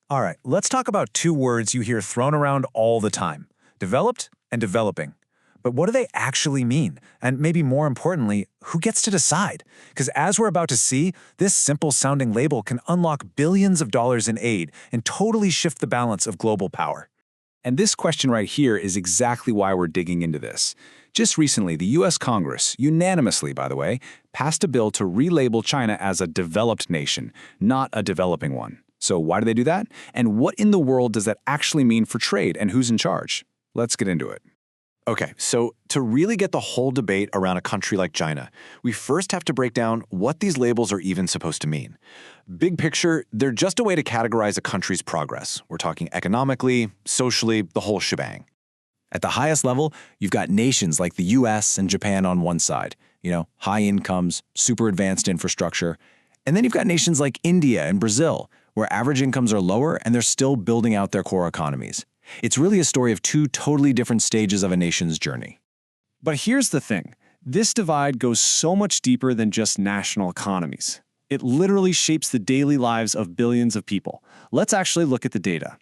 All right, let's talk about two words you hear thrown around all the time: developed and developing. But what do they actually mean? And maybe more importantly, who gets to decide? Because as we're about to see, this simple sounding label can unlock billions of dollars in aid and totally shift the balance of global power. And this question right here is exactly why we're digging into this. Just recently, the US Congress, unanimously by the way, passed a bill to relabel China as a developed nation, not a developing one. So why do they do that? And what in the world does that actually mean for trade and who's in charge? Let's get into it. Okay, so to really get the whole debate around a country like China, we first have to break down what these labels are even supposed to mean. Big picture, they're just a way to categorize a country's progress. We're talking economically, socially, the whole shebang. At the highest level, you've got nations like the US and Japan on one side, high incomes, super advanced infrastructure. And then you've got nations like India and Brazil, where average incomes are lower and they're still building out their core economies. It's really a story of two totally different stages of a nation's journey. But here's the thing. This divide goes so much deeper than just national economies. It literally shapes the daily lives of billions of people. Let's actually look at the data.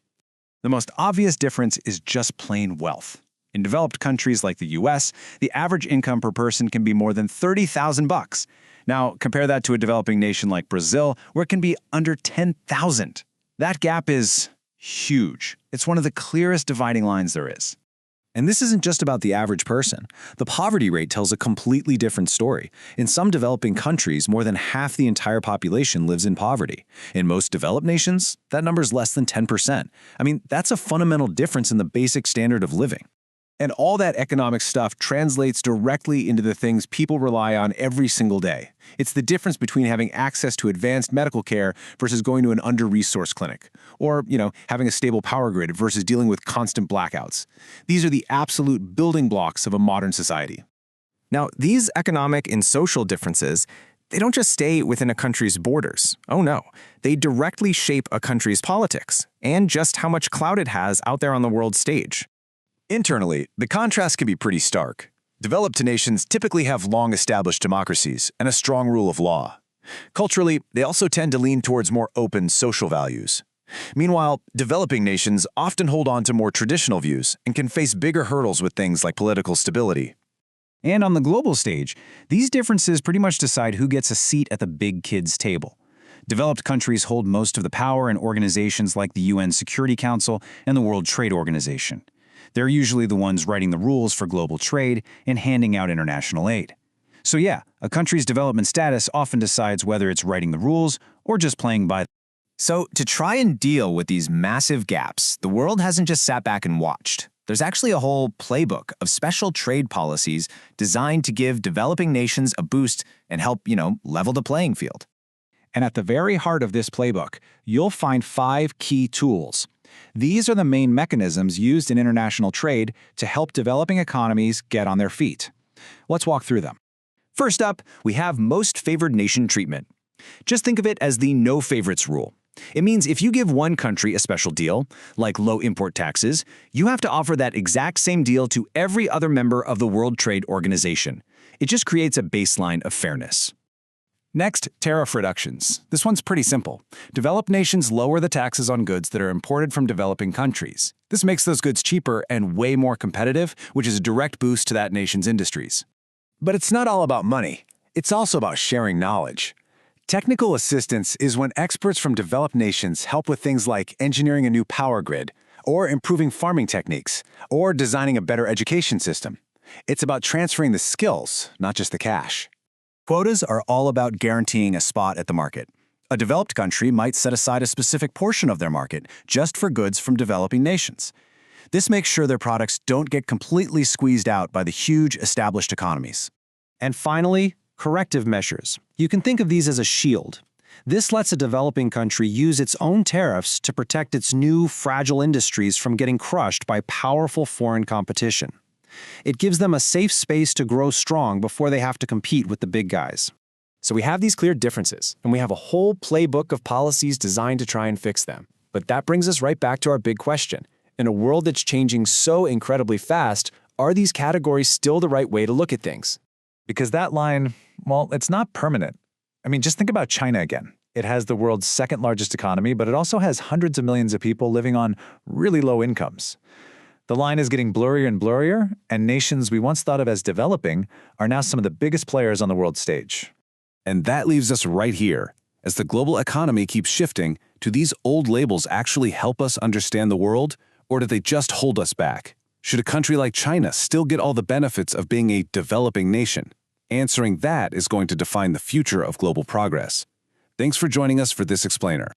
The most obvious difference is just plain wealth. In developed countries like the US, the average income per person can be more than $30,000. Now, compare that to a developing nation like Brazil, where it can be under $10,000. That gap is huge. It's one of the clearest dividing lines there is. And this isn't just about the average person. The poverty rate tells a completely different story. In some developing countries, more than half the entire population lives in poverty. In most developed nations, that number's less than 10%. I mean, that's a fundamental difference in the basic standard of living. And all that economic stuff translates directly into the things people rely on every single day. It's the difference between having access to advanced medical care versus going to an under-resourced clinic. Or, having a stable power grid versus dealing with constant blackouts. These are the absolute building blocks of a modern society. Now, these economic and social differences, they don't just stay within a country's borders. Oh no, they directly shape a country's politics and just how much clout it has out there on the world stage. Internally, the contrast can be pretty stark. Developed nations typically have long-established democracies and a strong rule of law. Culturally, they also tend to lean towards more open social values. Meanwhile, developing nations often hold on to more traditional views and can face bigger hurdles with things like political stability. And on the global stage, these differences pretty much decide who gets a seat at the big kids' table. Developed countries hold most of the power in organizations like the UN Security Council and the World Trade Organization. They're usually the ones writing the rules for global trade and handing out international aid. So yeah, a country's development status often decides whether it's writing the rules or just playing by. So to try and deal with these massive gaps, the world hasn't just sat back and watched. There's actually a whole playbook of special trade policies designed to give developing nations a boost and help, level the playing field. And at the very heart of this playbook, you'll find 5 key tools. These are the main mechanisms used in international trade to help developing economies get on their feet. Let's walk through them. First up, we have most favored nation treatment. Just think of it as the no favorites rule. It means if you give one country a special deal, like low import taxes, you have to offer that exact same deal to every other member of the World Trade Organization. It just creates a baseline of fairness. Next, tariff reductions. This one's pretty simple. Developed nations lower the taxes on goods that are imported from developing countries. This makes those goods cheaper and way more competitive, which is a direct boost to that nation's industries. But it's not all about money. It's also about sharing knowledge. Technical assistance is when experts from developed nations help with things like engineering a new power grid, or improving farming techniques, or designing a better education system. It's about transferring the skills, not just the cash. Quotas are all about guaranteeing a spot at the market. A developed country might set aside a specific portion of their market just for goods from developing nations. This makes sure their products don't get completely squeezed out by the huge established economies. And finally, corrective measures. You can think of these as a shield. This lets a developing country use its own tariffs to protect its new, fragile industries from getting crushed by powerful foreign competition. It gives them a safe space to grow strong before they have to compete with the big guys. So we have these clear differences, and we have a whole playbook of policies designed to try and fix them. But that brings us right back to our big question. In a world that's changing so incredibly fast, are these categories still the right way to look at things? Because that line, well, it's not permanent. I mean, just think about China again. It has the world's second largest economy, but it also has hundreds of millions of people living on really low incomes. The line is getting blurrier and blurrier, and nations we once thought of as developing are now some of the biggest players on the world stage. And that leaves us right here. As the global economy keeps shifting, do these old labels actually help us understand the world, or do they just hold us back? Should a country like China still get all the benefits of being a developing nation? Answering that is going to define the future of global progress. Thanks for joining us for this explainer.